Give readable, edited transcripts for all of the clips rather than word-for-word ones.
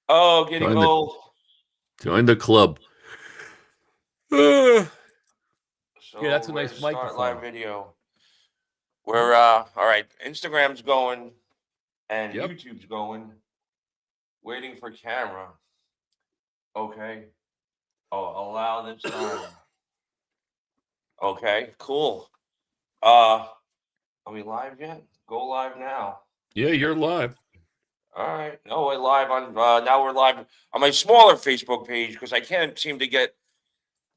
Oh, getting Join the old. join the club. Yeah, that's So a we're to nice start live microphone. video. We're all right. Instagram's going and Yep. YouTube's going. Waiting for camera. Okay. Oh, allow this time. Okay, cool. Uh, are we live yet? Go live now. Yeah, you're live. All right. No, we're live on. Now we're live on my smaller Facebook page because I can't seem to get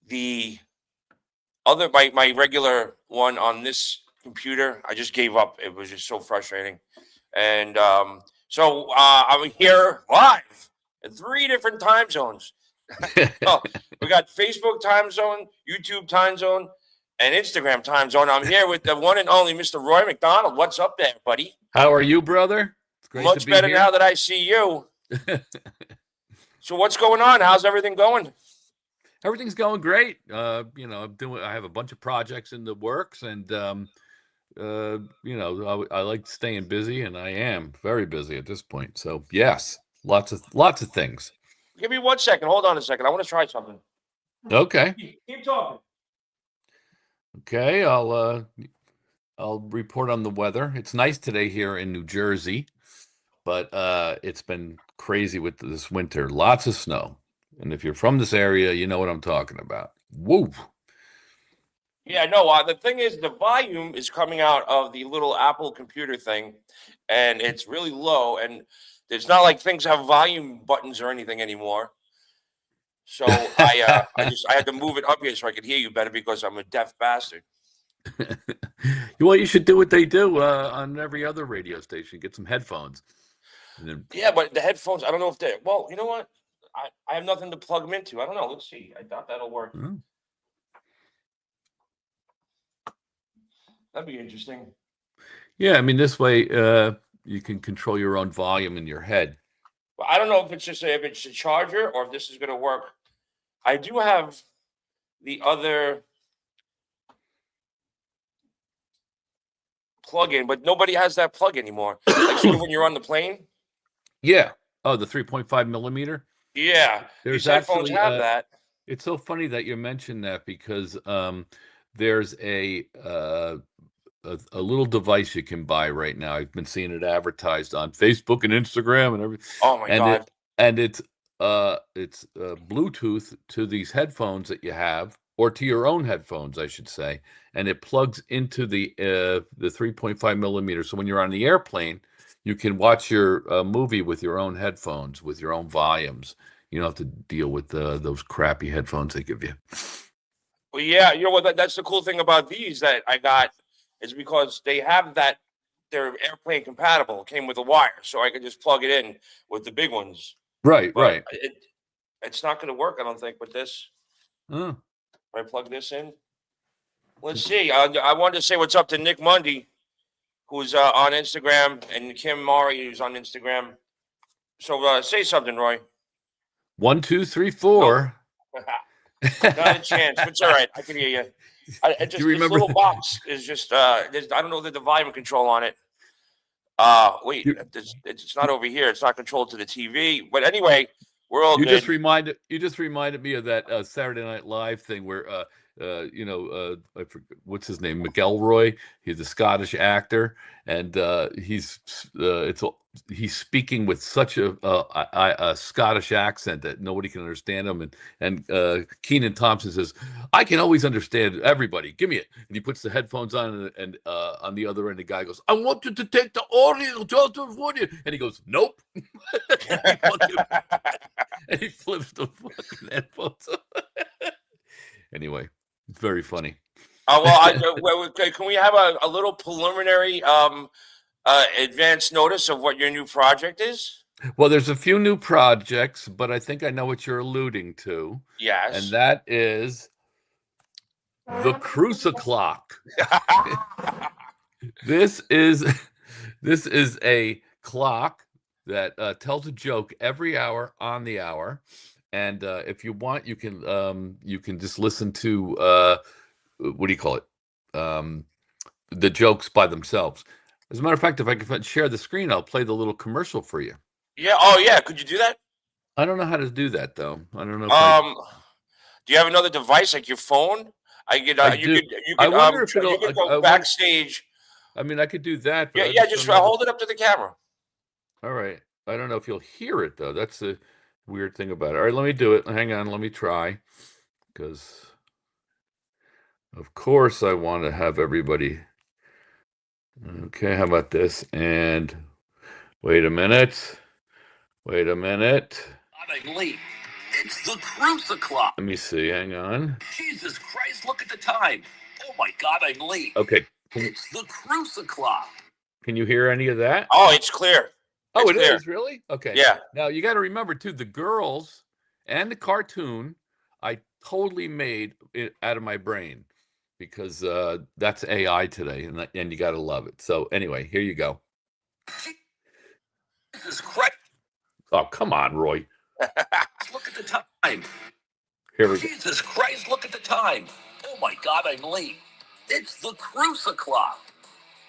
the other my regular one on this computer. I just gave up. It was just so frustrating. And I'm here live in 3 different time zones. Oh, we got Facebook time zone, YouTube time zone, and Instagram time zone. I'm here with the one and only Mr. Roy McDonald. What's up there, buddy? How are you, brother? It's great to Much be better now here. that I see you. So what's going on? How's everything going? Everything's going great. I have a bunch of projects in the works, and I like staying busy, and I am very busy at this point. So yes, lots of things. Give me 1 second. Hold on a second. I want to try something. Okay, Keep talking. okay. I'll report on the weather. It's nice today here in New Jersey, but it's been crazy with this winter. Lots of snow, and if you're from this area, you know what I'm talking about. Woo! Yeah, no. The thing is, the volume is coming out of the little Apple computer thing, and it's really low. And it's not like things have volume buttons or anything anymore. So I had to move it up here so I could hear you better because I'm a deaf bastard. Well, you should do what they do on every other radio station. Get some headphones. And then, Yeah, but the headphones, I don't know if they're well. You know what? I have nothing to plug them into. I don't know. Let's see. I doubt that'll work. oh, That'd be interesting. yeah, I mean, this way you can control your own volume in your head. But I don't know if it's just if it's a charger or if this is going to work. I do have the other plug-in, but nobody has that plug anymore. Like sort of when you're on the plane. Yeah. Oh, the 3.5 millimeter. Yeah, these There's headphones actually have that. it's so funny that you mentioned that because there's a little device you can buy right now. I've been seeing it advertised on Facebook and Instagram and everything, Oh my and god. it's Bluetooth to these headphones that you have, or to your own headphones, I should say, and it plugs into the 3.5 millimeter. So when you're on the airplane, you can watch your movie with your own headphones, with your own volumes. You don't have to deal with those crappy headphones they give you. Well, yeah, you know what? That's the cool thing about these that I got is because they have that they're airplane compatible. It came with a wire, so I could just plug it in with the big ones. Right, But right. it's not going to work, I don't think, with this. Oh. If I plug this in, let's see. I wanted to say what's up to Nick Mundy, who's on Instagram, and Kim Mari, who's on Instagram. So say something, Roy. 1, 2, 3, Nope. 4. Not a chance. But it's all right. I can hear you. Do you Just this remember? little box is just. I don't know the volume control on it. Wait, You, it's not over here. It's not controlled to the TV. But anyway, we're all you just good. reminded me of that Saturday Night Live thing where I forget, what's his name, McElroy. He's a Scottish actor, and he's speaking with such a Scottish accent that nobody can understand him. And Keenan Thompson says, "I can always understand everybody. Give me it." And he puts the headphones on, and on the other end, the guy goes, "I want you to take the audio just for you," and he goes, "Nope." and, he fucking, and he flips the fucking headphones. Anyway, it's very funny. Can we have a little preliminary advance notice of what your new project is? Well, there's a few new projects, but I think I know what you're alluding to, and Yes. that is the Cruciclock. This is this is a clock that tells a joke every hour on the hour, and if you want, you can just listen to what do you call it? The jokes by themselves. As a matter of fact, if I can share the screen, I'll play the little commercial for you. Yeah. Oh, yeah. Could you do that? I don't know how to do that though. I don't know if I Do you have another device like your phone? I could. I You do. could. You I could. wonder if You it'll. could go I wonder. backstage. I mean, I could do that, but Yeah. I Yeah. just Just don't know. hold it up to the camera. All right. I don't know if you'll hear it though. That's the weird thing about it. All right, let me do it. Hang on. Let me try, because of course I want to have everybody. Okay. How about this? And wait a minute. Wait a minute. I'm late. It's the Cruciclock. Let me see. Hang on. Jesus Christ, look at the time. Oh my God, I'm late. Okay. It's the Cruciclock. Can you hear any of that? Oh, it's clear. Oh, It's it clear. is really? Okay. Yeah. Now you got to remember too, the girls and the cartoon, I totally made it out of my brain because that's AI today, and you got to love it. So anyway, here you go. Jesus Christ, Oh, come on, Roy. look at the time. Here we go. Jesus Christ, look at the time. Oh my God, I'm late. It's the Cruciclock.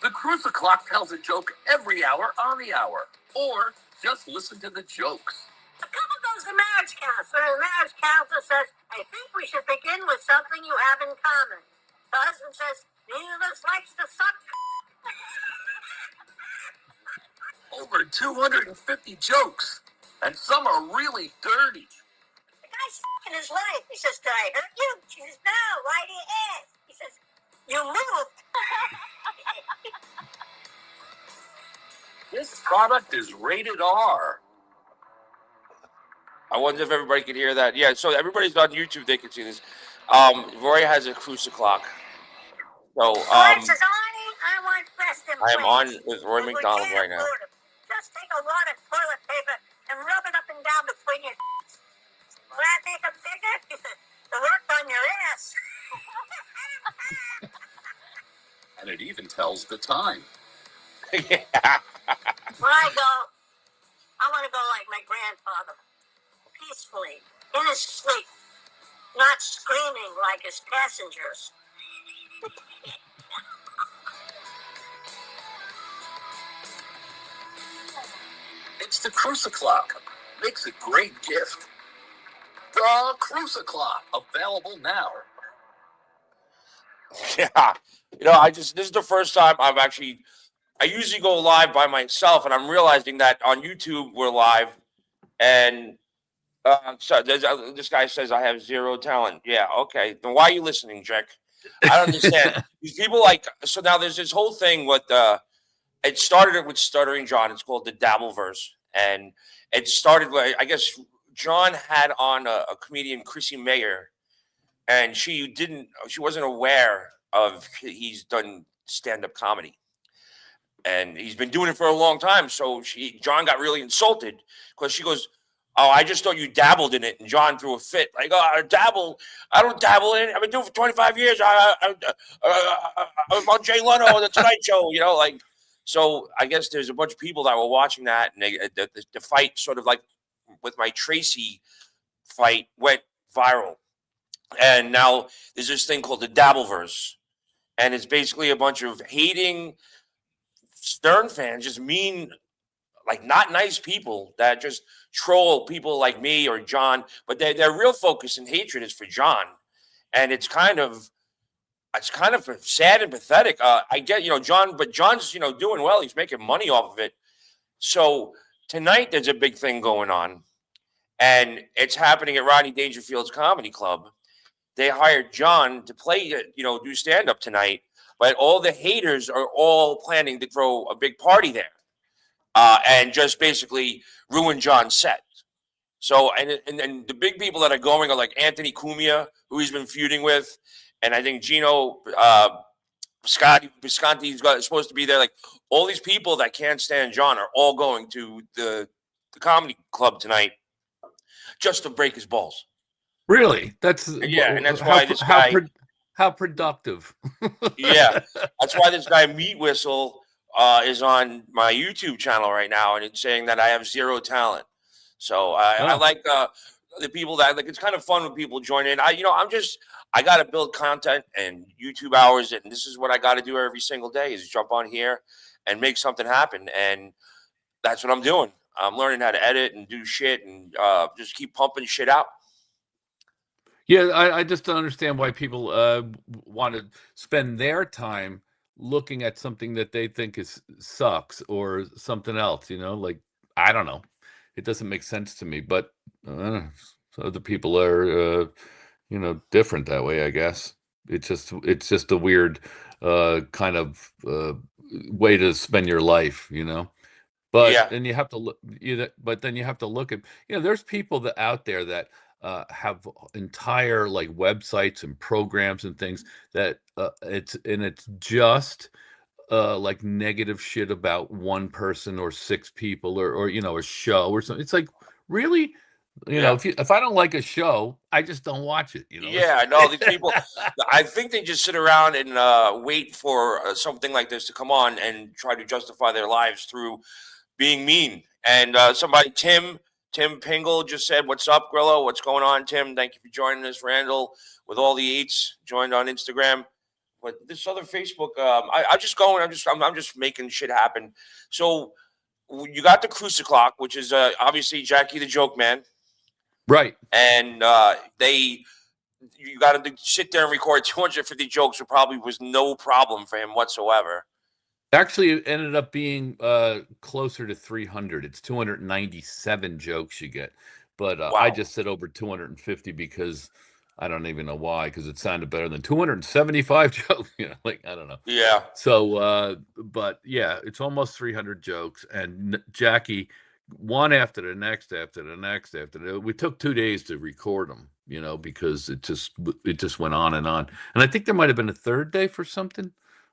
The Cruciclock tells a joke every hour on the hour. Or just listen to the jokes. A couple goes to marriage counselor, and the marriage counselor says, I think we should begin with something you have in common. The husband says, neither of us likes to suck. Over 250 jokes. And some are really dirty. The guy's in his life. He says, did I hurt you? She says, no, why do you ask? He says, you moved. This product is rated R. I wonder if everybody can hear that. Yeah. So everybody's on YouTube. They can see this. Roy has a Cruciclock. So Roy says, Arnie, I want breast I am on implants. with Roy But we McDonald can't right now. afford 'em. Just take a wad of toilet paper and rub it up and down between your. Will that make them bigger? He says, the work on your ass. And it even tells the time. Yeah. When I go, I want to go like my grandfather, peacefully, in his sleep, not screaming like his passengers. It's the Cruciclock. Makes a great gift. The Cruciclock. Available now. Yeah. This is the first time I usually go live by myself, and I'm realizing that on YouTube we're live, and this guy says I have zero talent. Yeah, okay. Then why are you listening, Jack? I don't understand. These people so now there's this whole thing with it started with Stuttering John. It's called the Dabbleverse, and it started with, I guess, John had on a comedian, Chrissy Mayer, and she wasn't aware of he's done stand-up comedy, and he's been doing it for a long time. So John got really insulted because she goes, "Oh, I just thought you dabbled in it." And John threw a fit, like, "Oh, I dabble. I don't dabble in it. I've been doing it for 25 years. I'm on Jay Leno on the Tonight Show, like." So I guess there's a bunch of people that were watching that, and the fight, sort of like with my Tracy fight, went viral. And now there's this thing called the Dabbleverse, and it's basically a bunch of hating Stern fans, just mean, like, not nice people that just troll people like me or John, but their real focus and hatred is for John, and it's kind of sad and pathetic. I get, John, but John's doing well. He's making money off of it. So tonight there's a big thing going on, and it's happening at Rodney Dangerfield's Comedy Club. They hired John to play, do stand up tonight, but all the haters are all planning to throw a big party there, and just basically ruin John's set. So, and the big people that are going are like Anthony Cumia, who he's been feuding with, and I think Gino Bisconti's supposed to be there. Like, all these people that can't stand John are all going to the comedy club tonight just to break his balls. Really? That's Yeah, and that's why this guy. How productive. Yeah, that's why this guy Meat Whistle is on my YouTube channel right now, and it's saying that I have zero talent. So I like the people that, like, it's kind of fun when people join in. I got to build content and YouTube hours, and this is what I got to do every single day, is jump on here and make something happen, and that's what I'm doing. I'm learning how to edit and do shit and just keep pumping shit out. Yeah, I just don't understand why people want to spend their time looking at something that they think is sucks or something else. Like I don't know, it doesn't make sense to me. But uh, so other people are, different that way. I guess it's just a weird kind of way to spend your life. But Yeah, then you have to look. But then you have to look at. There's people that out there that have entire like websites and programs and things that it's just like negative shit about one person or six people or a show or something. It's like really, yeah. if I don't like a show, I just don't watch it. Yeah, I know these people. I think they just sit around and wait for something like this to come on and try to justify their lives through being mean. And Tim Pingle just said, "What's up, Grillo? What's going on, Tim? Thank you for joining us." Randall with all the eights joined on Instagram. But this other Facebook, I just going. I'm just making shit happen. So you got the Cruciclock, which is obviously Jackie the Joke Man, Right. and you got to sit there and record 250 jokes. It probably was no problem for him whatsoever. Actually, it ended up being closer to 300. It's 297 jokes you get, but I Wow. just said over 250 because I don't even know why. Because it sounded better than 275 jokes. Like I don't know. Yeah. So, but yeah, it's almost 300 jokes, and Jackie, one after the next, after the next, after the. We took 2 days to record them, because it just went on and on, and I think there might have been a third day for something.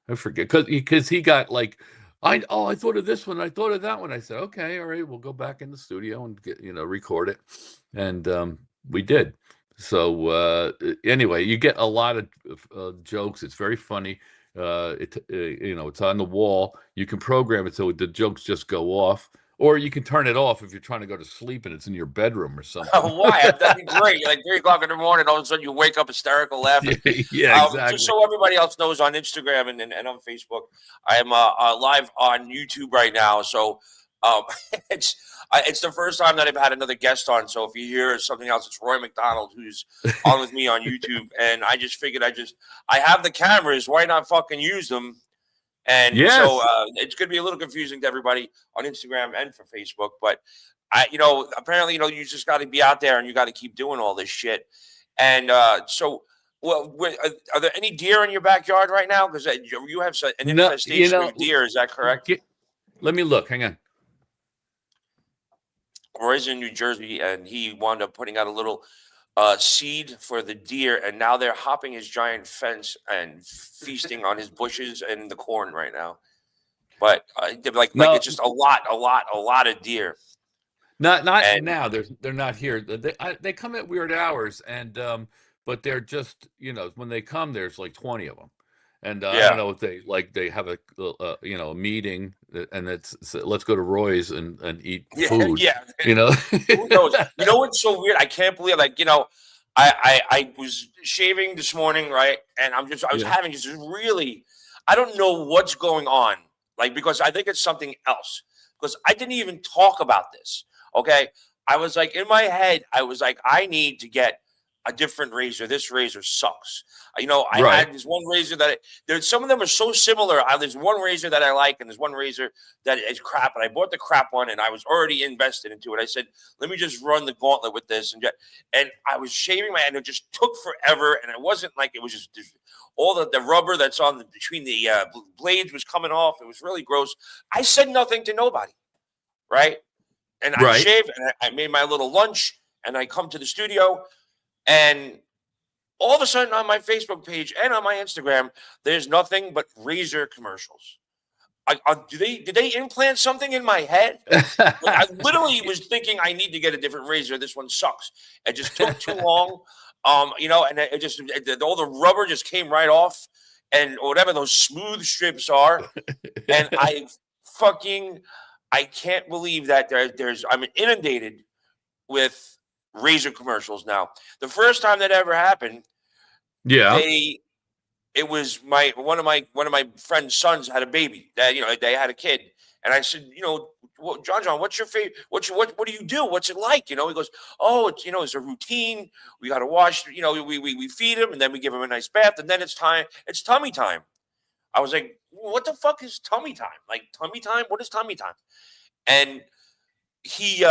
I forget because he got like, I thought of this one, I thought of that one. I said, okay, all right, we'll go back in the studio and record it, and we did. So anyway, you get a lot of jokes. It's very funny. It's on the wall. You can program it so the jokes just go off, or you can turn it off if you're trying to go to sleep and it's in your bedroom or something. Why? That'd be great. Like 3 o'clock in the morning, all of a sudden you wake up hysterical laughing. Yeah, Just exactly. so everybody else knows, on Instagram and on Facebook, I am live on YouTube right now. So um, it's the first time that I've had another guest on. So if you hear something else, it's Roy McDonald who's on with me on YouTube. And I just figured I have the cameras. Why not fucking use them? And so Yes. it's going to be a little confusing to everybody on Instagram and for Facebook. But apparently, you just got to be out there and you got to keep doing all this shit. And well, are there any deer in your backyard right now? Because you have an No, infestation of deer. Is that correct? Let me look. Hang on. Roy's in New Jersey, and he wound up putting out a little seed for the deer, and now they're hopping his giant fence and feasting on his bushes and the corn right now. But like No, it's just a lot of deer. not And now. They're not here. They come at weird hours, and but they're just when they come, there's like 20 of them, and I don't yeah, know if they have a meeting, and let's go to Roy's and eat yeah, food. yeah. You know. Who knows? You know what's so weird? I can't believe, I was shaving this morning, right? And I was Yeah. having just really, I don't know what's going on. Like, because I think it's something else. Because I didn't even talk about this. Okay. I was like, in my head, I was like, I need to get a different razor. This razor sucks. I Right. had this one razor there's some of them are so similar. There's one razor that I like, and there's one razor that is crap. And I bought the crap one, and I was already invested into it. I said, let me just run the gauntlet with this. And I was shaving my hand. It just took forever. And it wasn't like it was just all the rubber that's between the blades was coming off. It was really gross. I said nothing to nobody. Right. And I Right. shaved, and I made my little lunch, and I come to the studio, and all of a sudden on my Facebook page and on my Instagram, there's nothing but razor commercials. Did they implant something in my head? Like, I literally was thinking I need to get a different razor. This one sucks. It just took too long. And all the rubber just came right off, and whatever those smooth strips are. And I can't believe that I'm inundated with razor commercials now. The first time that ever happened, Yeah. it was one of my friend's sons had a baby. That they had a kid, And I said, John, what's your favorite? What do you do? What's it like? He goes, oh, it's a routine. We got to wash. We feed him and then we give him a nice bath and then it's time. It's tummy time. I was like, what the fuck is tummy time? Like tummy time? What is tummy time? And he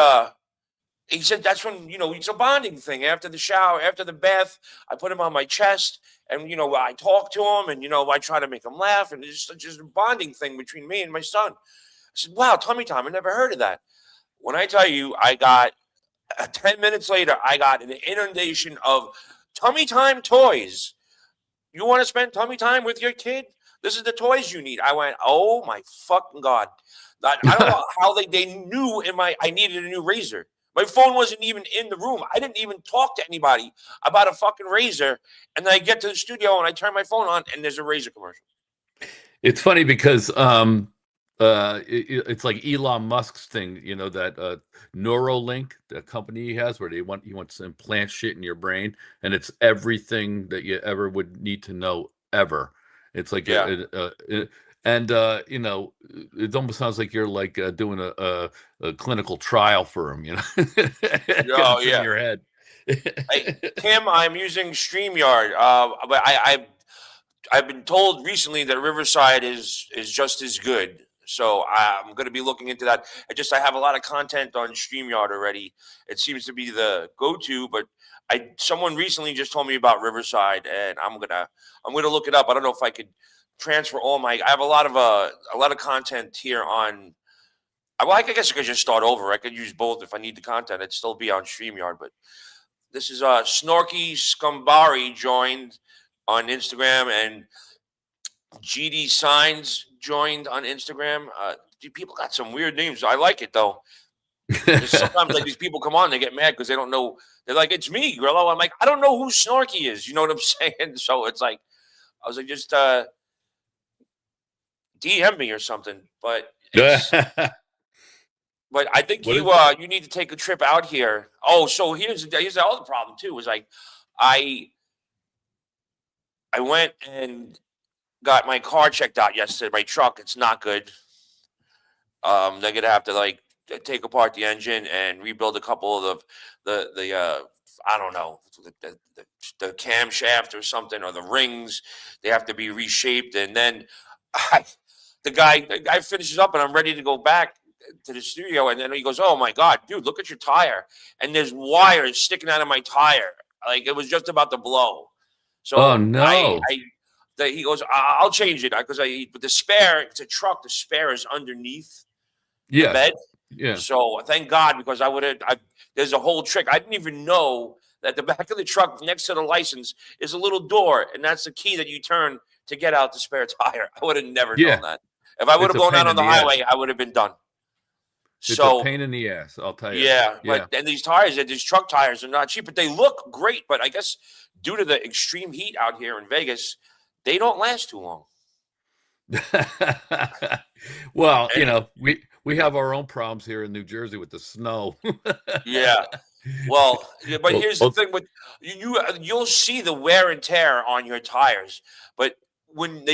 said that's when, it's a bonding thing. After the shower, after the bath, I put him on my chest and, I talk to him and, I try to make him laugh. And it's just a bonding thing between me and my son. I said, wow, tummy time. I never heard of that. When I tell you, 10 minutes later, I got an inundation of tummy time toys. You want to spend tummy time with your kid? This is the toys you need. I went, oh my fucking God. I don't know how they knew I needed a new razor. My phone wasn't even in the room. I didn't even talk to anybody about a fucking razor. And then I get to the studio and I turn my phone on and there's a razor commercial. It's funny because it's like Elon Musk's thing, that Neuralink, the company he has, where he wants to implant shit in your brain, and it's everything that you ever would need to know ever. It's like it almost sounds like you're like doing a clinical trial for him, Oh, in your head. Hey, Kim, I'm using StreamYard, but I've been told recently that Riverside is just as good. So I'm going to be looking into that. I have a lot of content on StreamYard already. It seems to be the go-to, but someone recently just told me about Riverside, and I'm gonna look it up. I don't know if I could transfer I have a lot of content here on. I guess I could just start over. I could use both if I need the content. It'd still be on StreamYard, but this is Snorky Scumbari joined on Instagram and GD Signs joined on Instagram. People got some weird names. I like it though. Sometimes like these people come on, they get mad because they don't know. They're like, "It's me, Grillo." I'm like, I don't know who Snorky is. You know what I'm saying? So it's like, I was like, just DM me or something. But but I think you need to take a trip out here. Oh, so here's the other problem too. Was like, I went and got my car checked out yesterday. My truck, it's not good. They're gonna have to like take apart the engine and rebuild a couple of the I don't know, the camshaft or something, or the rings. They have to be reshaped, and then the guy finishes up, and I'm ready to go back to the studio, and then he goes, "Oh my God, dude, look at your tire!" And there's wires sticking out of my tire, like it was just about to blow. So oh no. he goes, I'll change it because but the spare, it's a truck. The spare is underneath the bed. Yeah. So thank God, because there's a whole trick. I didn't even know that the back of the truck next to the license is a little door, and that's the key that you turn to get out the spare tire. I would have never known that. If I would have blown out on the highway, I would have been done. It's a pain in the ass, I'll tell you. Yeah. But and these truck tires are not cheap, but they look great. But I guess due to the extreme heat out here in Vegas, they don't last too long. Well, we have our own problems here in New Jersey with the snow. Yeah. Well, but here's the thing with you'll see the wear and tear on your tires, but when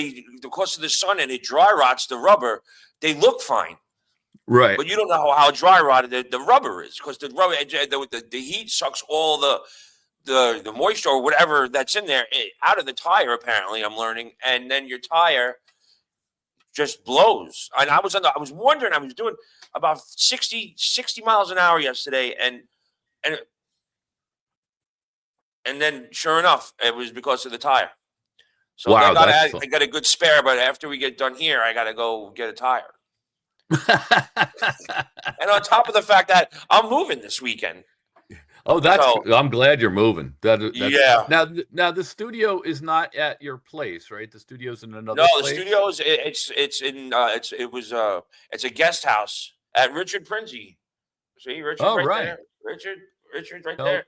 because of the sun and it dry rots the rubber, they look fine. Right. But you don't know how dry rotted the rubber is, because the rubber, the heat sucks all the moisture or whatever that's in there out of the tire, apparently, I'm learning. And then your tire just blows. And I was wondering, I was doing about 60 miles an hour yesterday, and then sure enough, it was because of the tire. So wow, I got a good spare, but after we get done here, I got to go get a tire. And on top of the fact that I'm moving this weekend. Oh, I'm glad you're moving. Yeah. Now the studio is not at your place, right? The studio's in another place. No, the studio's it's a guest house at Richard Prinzi. See Richard there. Richard right there.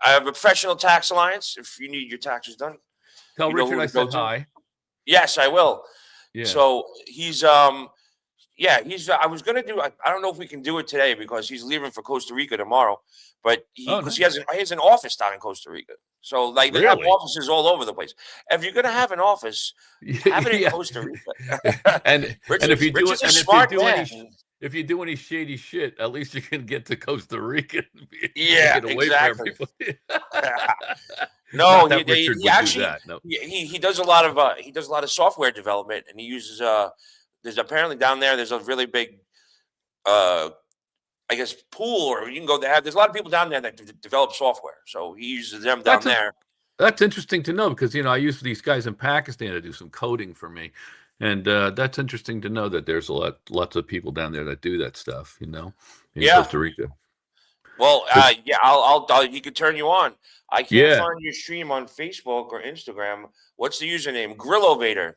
I have a professional tax alliance if you need your taxes done. Tell Richard I said hi. Yes, I will. Yeah. So he's I was gonna do. I don't know if we can do it today because he's leaving for Costa Rica tomorrow. But because he has an office down in Costa Rica, So like they have Really? offices all over the place. If you're gonna have an office, have it in Yeah. Costa Rica. And if you do Rich it, is a and if you smart do any, man. if you do any shady shit, at least you can get to Costa Rica and Yeah, get away from exactly. everybody. No, Not that Richard he would do actually that. No. he does a lot of software development, and he uses there's apparently down there there's a really big uh I guess pool, or you can go there. There's a lot of people down there that develop software, so he uses them down That's a, there. that's interesting to know because I use these guys in Pakistan to do some coding for me, and that's interesting to know that there's lots of people down there that do that stuff. In Yeah. Costa Rica. Well, 'Cause- yeah, he could turn you on. I can't yeah, find your stream on Facebook or Instagram. What's the username? Grillovator.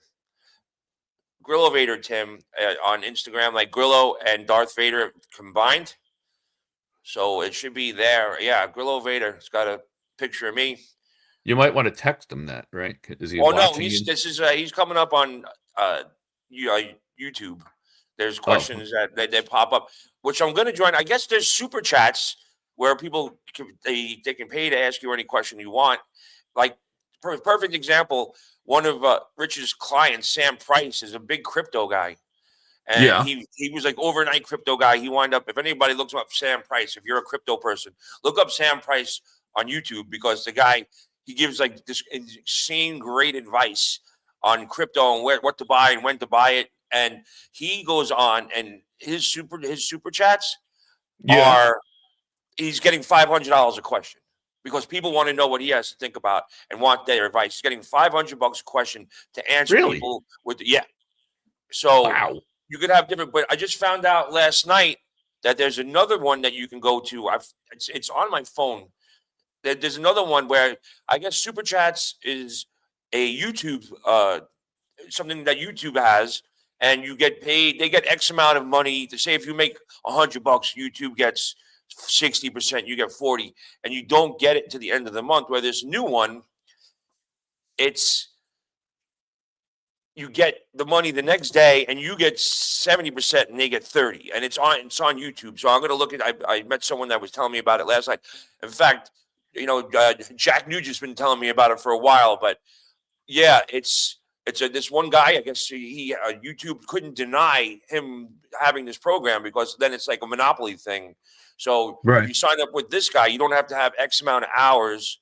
Grillovator Tim on Instagram, like Grillo and Darth Vader combined. So it should be there. Yeah, Grillovator. It's got a picture of me. you might want to text him that, right? Is he Oh no, watching you? he's coming up on YouTube. There's Oh, questions that they pop up, which I'm going to join. I guess there's super chats where people they can pay to ask you any question you want. Like perfect example, one of Rich's clients, Sam Price, is a big crypto guy, and yeah. he was like overnight crypto guy. He wound up. If anybody looks up Sam Price, if you're a crypto person, look up Sam Price on YouTube because the guy he gives like this insane great advice on crypto and what to buy and when to buy it. And he goes on and his super chats Yeah. are he's getting $500 a question because people want to know what he has to think about and want their advice. He's getting $500 a question to answer Really? people with yeah. So Wow. you could have different, but I just found out last night that there's another one that you can go to. It's on my phone. There's another one where I guess super chats is a YouTube something that YouTube has, and you get paid. They get X amount of money to say if you make $100, YouTube gets 60%, you get 40, and you don't get it to the end of the month. Where this new one, it's you get the money the next day, and you get 70%, and they get 30, and it's on YouTube. So I'm going to look at. I met someone that was telling me about it last night. In fact, Jack Nugent's been telling me about it for a while, but yeah, it's this one guy. I guess YouTube couldn't deny him having this program because then it's like a monopoly thing. So if Right. you sign up with this guy, you don't have to have X amount of hours,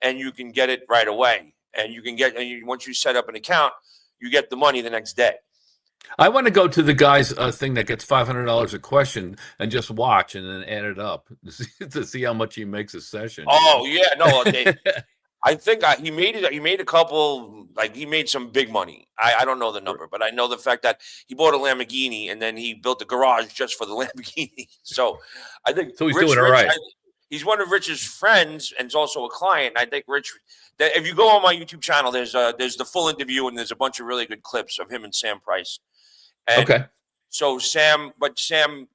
and you can get it right away. And you can get once you set up an account, you get the money the next day. I want to go to the guy's thing that gets $500 a question and just watch and then add it up to see how much he makes a session. Oh yeah, no, I think he made it. He made a couple. Like he made some big money. I don't know the number, but I know the fact that he bought a Lamborghini and then he built a garage just for the Lamborghini. So I think So he's doing all right. He's one of Rich's friends and is also a client. And I think Rich. If you go on my YouTube channel, there's the full interview and there's a bunch of really good clips of him and Sam Price. And Okay. so Sam, I think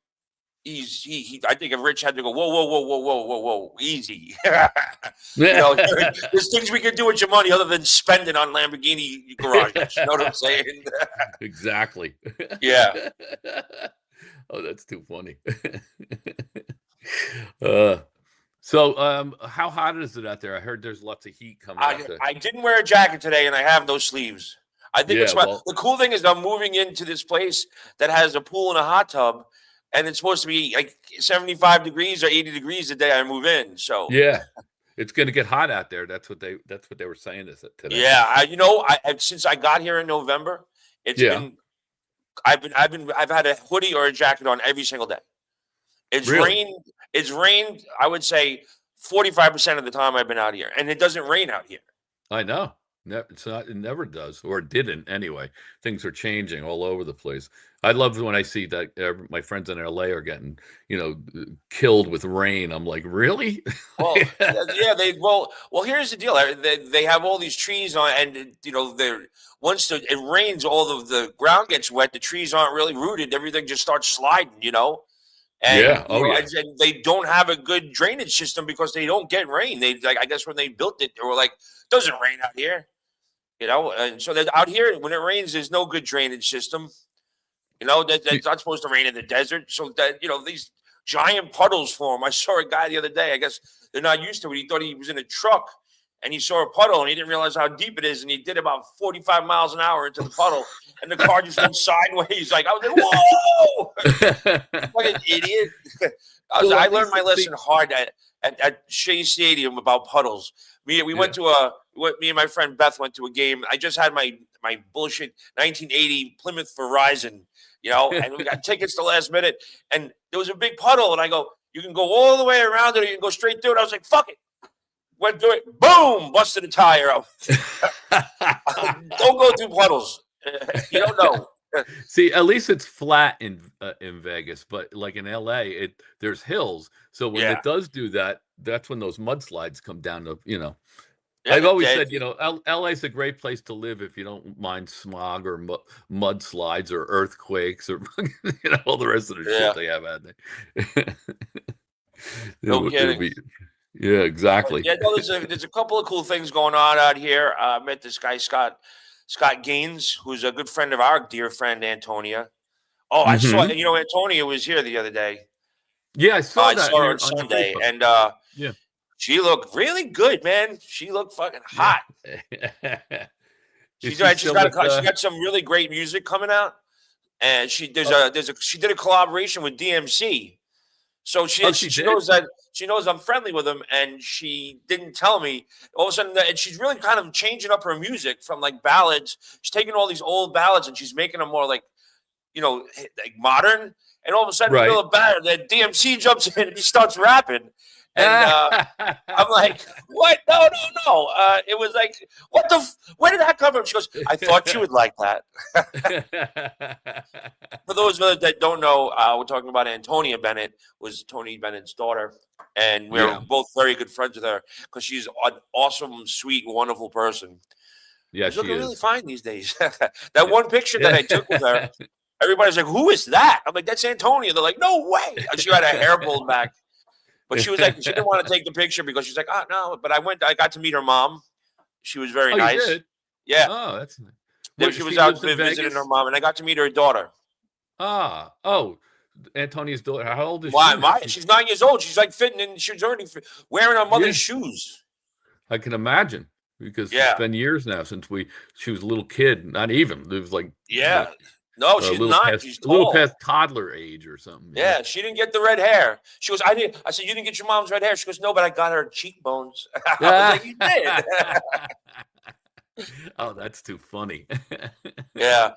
if Rich had to go, whoa, easy. There's things we can do with your money other than spend it on Lamborghini garages. You know what I'm saying? Exactly. Yeah. Oh, that's too funny. So how hot is it out there? I heard there's lots of heat coming out there. I didn't wear a jacket today, and I have no sleeves. I think it's the cool thing is I'm moving into this place that has a pool and a hot tub, and it's supposed to be like 75 degrees or 80 degrees the day I move in. So yeah, it's going to get hot out there. That's what they were saying today. Yeah, since I got here in November, I've had a hoodie or a jacket on every single day. It's rained. I would say 45% of the time I've been out here, and it doesn't rain out here. I know. It's not. It never does, or it didn't anyway. Things are changing all over the place. I love when I see that my friends in LA are getting, killed with rain. I'm like, really? Well, yeah. Well, here's the deal. They have all these trees on, and once it rains, all of the ground gets wet. The trees aren't really rooted. Everything just starts sliding. And, and they don't have a good drainage system because they don't get rain. I guess when they built it, they were like, doesn't rain out here, and so that out here, when it rains, there's no good drainage system. That's not supposed to rain in the desert. So that, these giant puddles form. I saw a guy the other day, I guess they're not used to it. He thought he was in a truck and he saw a puddle, and he didn't realize how deep it is, and he did about 45 miles an hour into the puddle, and the car just went sideways. Like, I was like, whoa! What an idiot. I learned my lesson hard at Shea Stadium about puddles. We went to me and my friend Beth went to a game. I just had my bullshit 1980 Plymouth Verizon, and we got tickets the last minute, and there was a big puddle, and I go, you can go all the way around it, or you can go straight through it. I was like, fuck it. Went through it, boom, busted a tire up. Don't go through puddles. You don't know. See, at least it's flat in Vegas, but like in LA, there's hills. So when it does do that, that's when those mudslides come down to, Yeah, I've always said, LA is a great place to live if you don't mind smog or mudslides or earthquakes or all the rest of the shit they have out there. No kidding. Yeah, exactly. Yeah, no, there's a couple of cool things going on out here. I met this guy, Scott Gaines, who's a good friend of our dear friend Antonia. Oh, I saw, Antonia was here the other day. Yeah, I saw that her on Sunday, and yeah, she looked really good, man. She looked fucking hot. She got some really great music coming out, and she did a collaboration with DMC. So she knows that she knows I'm friendly with him, and she didn't tell me. All of a sudden, and she's really kind of changing up her music from like ballads. She's taking all these old ballads and she's making them more like, like modern. And all of a sudden, in the middle of ballad, the DMC jumps in and he starts rapping. And I'm like, what? No. It was like, what where did that come from? She goes, I thought you would like that. For those of us that don't know, we're talking about Antonia Bennett, was Tony Bennett's daughter. And we're both very good friends with her because she's an awesome, sweet, wonderful person. Yeah, she's looking really fine these days. That one picture that I took with her, everybody's like, who is that? I'm like, that's Antonia. They're like, no way. And she had her hair pulled back. But she was like, she didn't want to take the picture because she's like, oh, no. But I got to meet her mom. She was very nice. You did? Yeah. Oh, that's nice. She was out visiting her mom, and I got to meet her daughter. Antonia's daughter. How old is she? She's 9 years old. She's like fitting in. She's already wearing her mother's shoes. I can imagine because it's been years now since she was a little kid. Not even. It was like no, she's not. She's tall. A little past toddler age or something. Yeah, she didn't get the red hair. She goes, I didn't. I said, you didn't get your mom's red hair. She goes, no, but I got her cheekbones. I was like, you did. Oh, that's too funny. Yeah.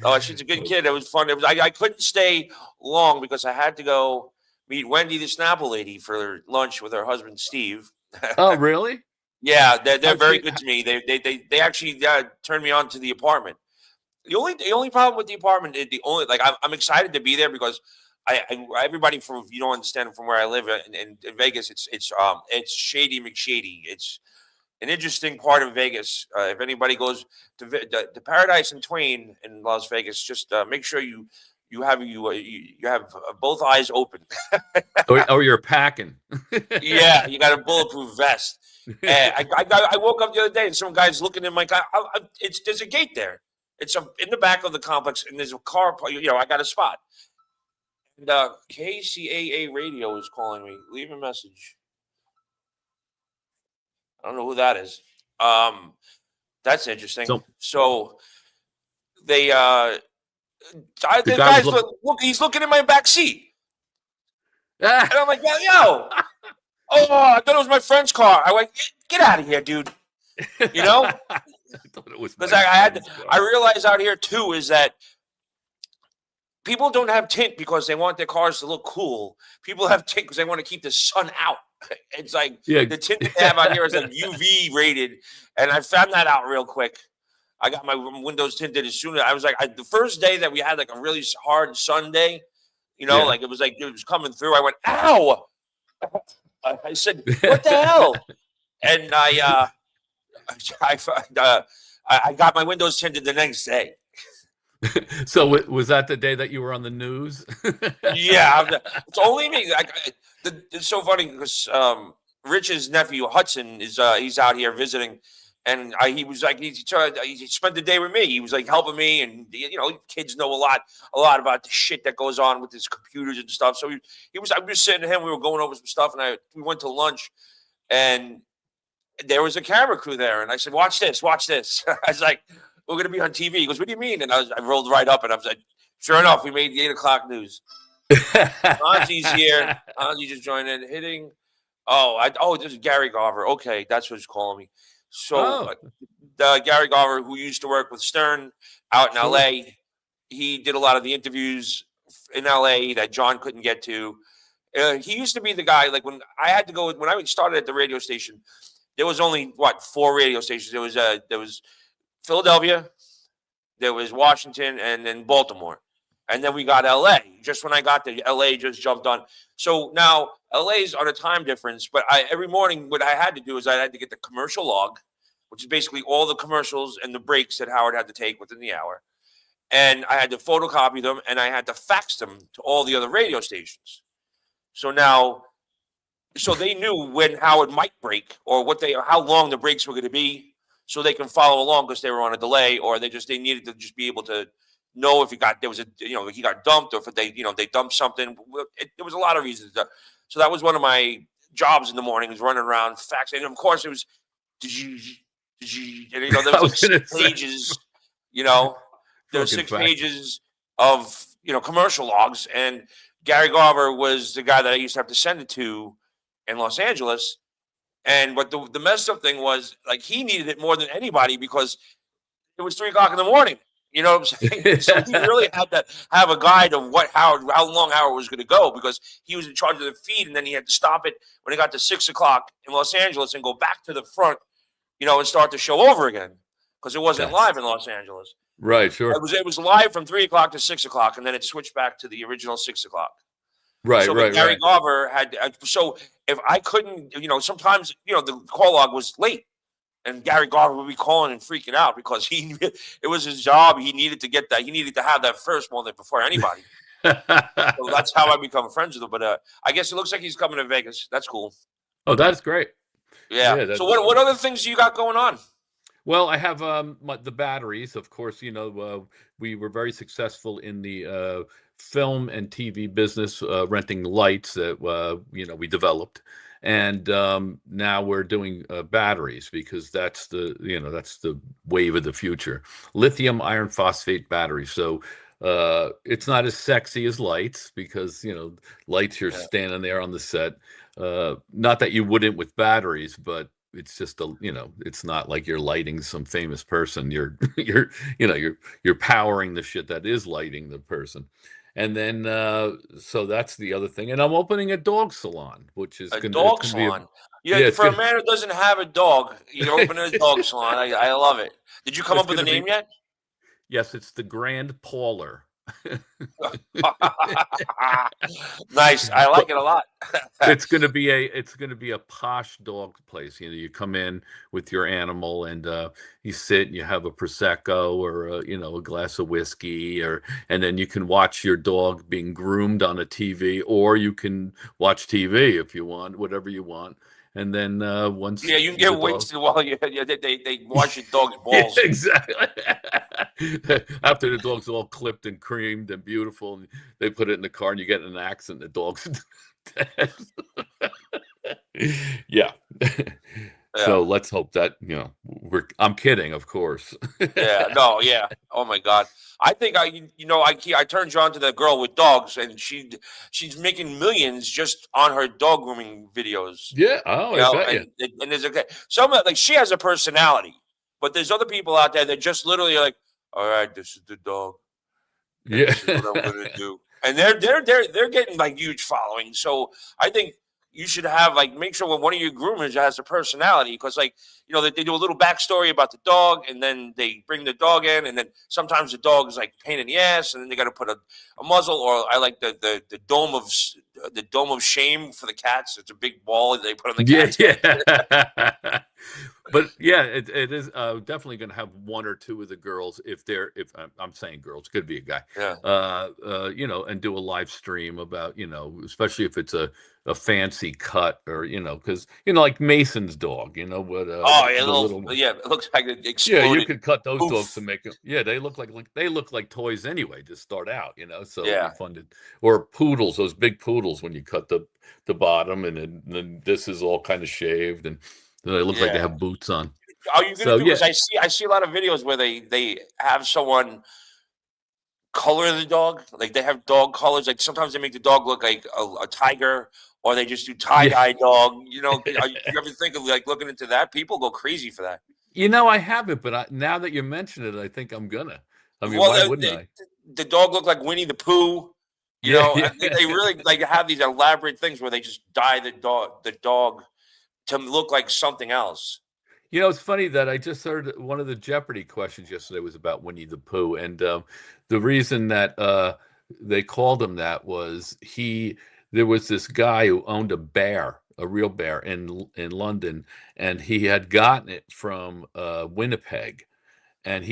Oh, she's a good kid. It was fun. I couldn't stay long because I had to go meet Wendy, the Snapple lady, for lunch with her husband, Steve. Oh, really? Yeah, they're very good to me. They actually turned me on to the apartment. The only problem with the apartment is I'm excited to be there because everybody from, if you don't understand, from where I live in Vegas, it's shady McShady. It's an interesting part of Vegas. If anybody goes to Paradise and Twain in Las Vegas, just make sure you have both eyes open. or you're packing. Yeah, you got a bulletproof vest. And I woke up the other day and some guy's looking in my car. There's a gate there. It's in the back of the complex, and there's a car. I got a spot. And KCAA radio is calling me. Leave a message. I don't know who that is. That's interesting. So they the guy's look. He's looking in my back seat, and I'm like, yo. Oh, I thought it was my friend's car. I went, get out of here, dude. I thought it was because I realize out here too is that people don't have tint because they want their cars to look cool. People have tint because they want to keep the sun out. It's like the tint that they have out here is like UV rated, and I found that out real quick. I got my windows tinted as soon as I was like the first day that we had like a really hard sun day, like it was coming through. I went, ow! I said, what the hell? And I got my windows tinted the next day. So was that the day that you were on the news? Yeah, it's only me. It's so funny because Rich's nephew Hudson he's out here visiting, and he was like he spent the day with me. He was like helping me, and kids know a lot about the shit that goes on with his computers and stuff. So I was sitting to him. We were going over some stuff, and we went to lunch, and there was a camera crew there, and I said, "Watch this, watch this." I was like, "We're gonna be on TV." He goes, "What do you mean?" And I rolled right up, and I was like, "Sure enough, we made the 8 o'clock news." Ozzy's here. Ozzy just joined in, hitting. Oh, this is Gary Garver. Okay, that's what he's calling me. So, Oh, Gary Garver, who used to work with Stern out in sure. L.A., he did a lot of the interviews in L.A. that John couldn't get to. He used to be the guy. Like when I had to go, when I started at the radio station, there was only 4 radio stations. There was Philadelphia, there was Washington, and then Baltimore. And then we got LA. Just when I got there, LA just jumped on. So now LA's on a time difference, but every morning what I had to do is I had to get the commercial log, which is basically all the commercials and the breaks that Howard had to take within the hour. And I had to photocopy them and I had to fax them to all the other radio stations. So they knew when Howard might break or how long the breaks were going to be, so they can follow along because they were on a delay, or they needed to just be able to know if he got dumped, or if they dumped something. There was a lot of reasons. So that was one of my jobs in the morning, was running around faxing. And of course, it was did you and, there was like 6 pages. There were 6 pages of commercial logs, and Gary Garver was the guy that I used to have to send it to in Los Angeles. But the messed up thing was, like, he needed it more than anybody because it was 3 o'clock in the morning. You know what I'm saying? So he really had to have a guide of how long Howard was going to go, because he was in charge of the feed, and then he had to stop it when it got to 6 o'clock in Los Angeles and go back to the front, and start the show over again, because it wasn't live in Los Angeles. Right, sure. It was live from 3 o'clock to 6 o'clock, and then it switched back to the original 6 o'clock. Right, So right, Gary right. Garver had. So if I couldn't, sometimes the call log was late, and Gary Garver would be calling and freaking out because it was his job. He needed to get that. He needed to have that first moment before anybody. So that's how I become friends with him. But I guess it looks like he's coming to Vegas. That's cool. Oh, that's great. Yeah. So what other things do you got going on? Well, I have the batteries. Of course, we were very successful in the film and TV business, renting lights that we developed, and now we're doing batteries, because that's the wave of the future. Lithium iron phosphate batteries. So it's not as sexy as lights, because lights, you're standing there on the set. Not that you wouldn't with batteries, but it's just it's not like you're lighting some famous person. You're powering the shit that is lighting the person. And then so that's the other thing. And I'm opening a dog salon, which is a dog salon. For a man who doesn't have a dog, you're opening a dog salon. I love it. Did you come up with a name yet? Yes, it's the Grand Pauler. Nice. I like it a lot. It's gonna be a posh dog place. You come in with your animal, and you sit and you have a prosecco, or a glass of whiskey, and then you can watch your dog being groomed on a TV, or you can watch TV if you want, whatever you want. And then once you can get wasted while they wash your dog's balls. Yeah, exactly. After the dog's all clipped and creamed and beautiful, and they put it in the car, and you get in an accident, the dog's dead. Yeah. So let's hope that I'm kidding, of course. Yeah. Oh my God. I think I turned you on to the girl with dogs, and she's making millions just on her dog grooming videos. Yeah. Oh, I bet you. And there's she has a personality, but there's other people out there that just literally are like, all right, this is the dog. Yeah. This is what I'm gonna do. And they're getting like huge following. So I think you should have make sure when one of your groomers has a personality, because they do a little backstory about the dog, and then they bring the dog in, and then sometimes the dog is like a pain in the ass, and then they got to put a muzzle, or I like the dome of shame for the cats. It's a big ball that they put on the cats. Yeah. But yeah, it is definitely going to have one or two of the girls, if I'm saying girls, could be a guy. Yeah. And do a live stream about, especially if it's a fancy cut, or because like Mason's dog, it looks like it exploded. Yeah, you could cut those dogs to make them. Yeah, they look like toys anyway to start out, so it'd be fun or poodles, those big poodles, when you cut the bottom, and then this is all kind of shaved, and It looks like they Yeah. have boots on. Are you gonna So do? yeah, Because I see a lot of videos where they have someone color the dog. Like they have dog colors. Like sometimes they make the dog look like a tiger, or they just do tie yeah. dye dog. You ever think of like looking into that? People go crazy for that. I haven't, but now that you mention it, I think I'm gonna. I mean, Well, why wouldn't I? the dog looked like Winnie the Pooh. Yeah, And yeah. they really like have these elaborate things where they just dye the dog to look like something else. It's funny that I just heard one of the Jeopardy questions yesterday was about Winnie the Pooh, and the reason that they called him that was there was this guy who owned a bear, a real bear in London, and he had gotten it from Winnipeg, and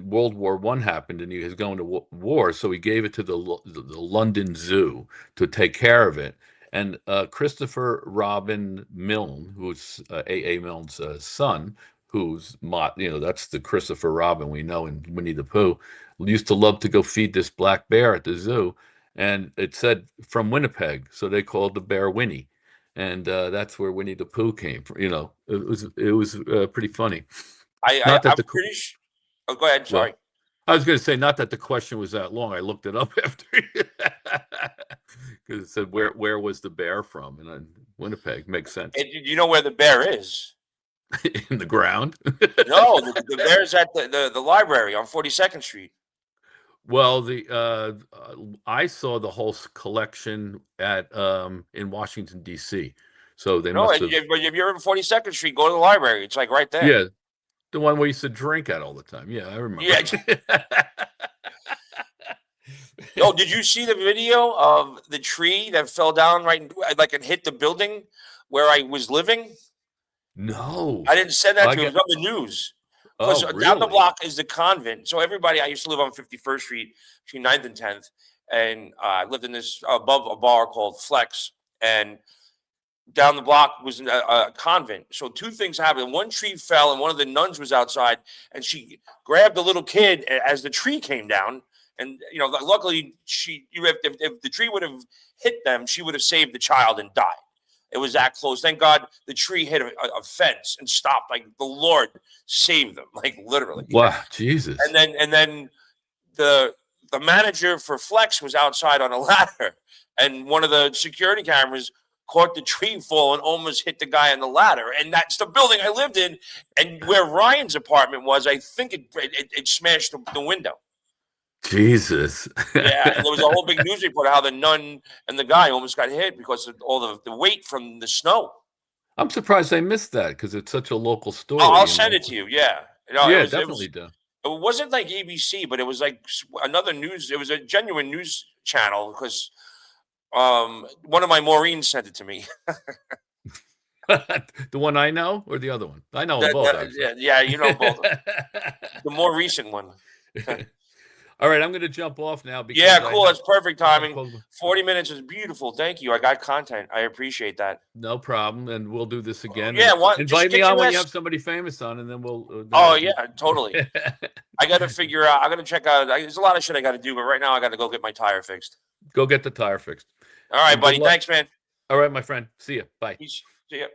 World War One happened, and he was going to war, so he gave it to the London Zoo to take care of it. And Christopher Robin Milne, who's A. Milne's son, that's the Christopher Robin we know in Winnie the Pooh, used to love to go feed this black bear at the zoo, and it said from Winnipeg, so they called the bear Winnie, and that's where Winnie the Pooh came from. It was pretty funny. Not that I'm the pretty sure. Oh, go ahead. well, Sorry. I was going to say, not that the question was that long. I looked it up after because it said where was the bear from, and then Winnipeg makes sense. And you know where the bear is? In the ground. No, the bear's at the library on 42nd Street. Well, I saw the whole collection at in Washington D.C. So they No, must have. but if you're in 42nd Street, go to the library. It's like right there. Yeah, the one we used to drink at all the time. Yeah, I remember. Yeah. Yo, did you see the video of the tree that fell down like and hit the building where I was living? No, I didn't send that I to you. It get. was on the news. Because Oh, down the really? block is the convent. So everybody, I used to live on 51st Street between 9th and 10th. And I lived in this above a bar called Flex. And down the block was a convent. So two things happened. One tree fell and one of the nuns was outside. And she grabbed the little kid as the tree came down. And, luckily, if the tree would have hit them, she would have saved the child and died. It was that close. Thank God the tree hit a fence and stopped. Like the Lord saved them, like literally. Wow, Jesus. And then the manager for Flex was outside on a ladder, and one of the security cameras caught the tree fall and almost hit the guy on the ladder. And that's the building I lived in, and where Ryan's apartment was. I think it smashed the window. Jesus. Yeah, and there was a whole big news report how the nun and the guy almost got hit because of all the weight from the snow. I'm surprised I missed that because it's such a local story. I'll send it to you. Yeah, Yeah, definitely do. It wasn't like ABC, but it was like another news. It was a genuine news channel because one of my Maureen sent it to me. The one I know or the other one? I know them both. Yeah, you know both. The more recent one. All right, I'm going to jump off now. Because Yeah, cool. That's perfect timing. 40 minutes. minutes is beautiful. Thank you. I got content. I appreciate that. No problem, and we'll do this again. Yeah, invite me on when you have somebody famous on, and then we'll. Yeah, totally. I got to figure out. I got to check out. There's a lot of shit I got to do, but right now I got to go get my tire fixed. Go get the tire fixed. All right, buddy. Thanks, man. All right, my friend. See you. Bye. Peace. See ya.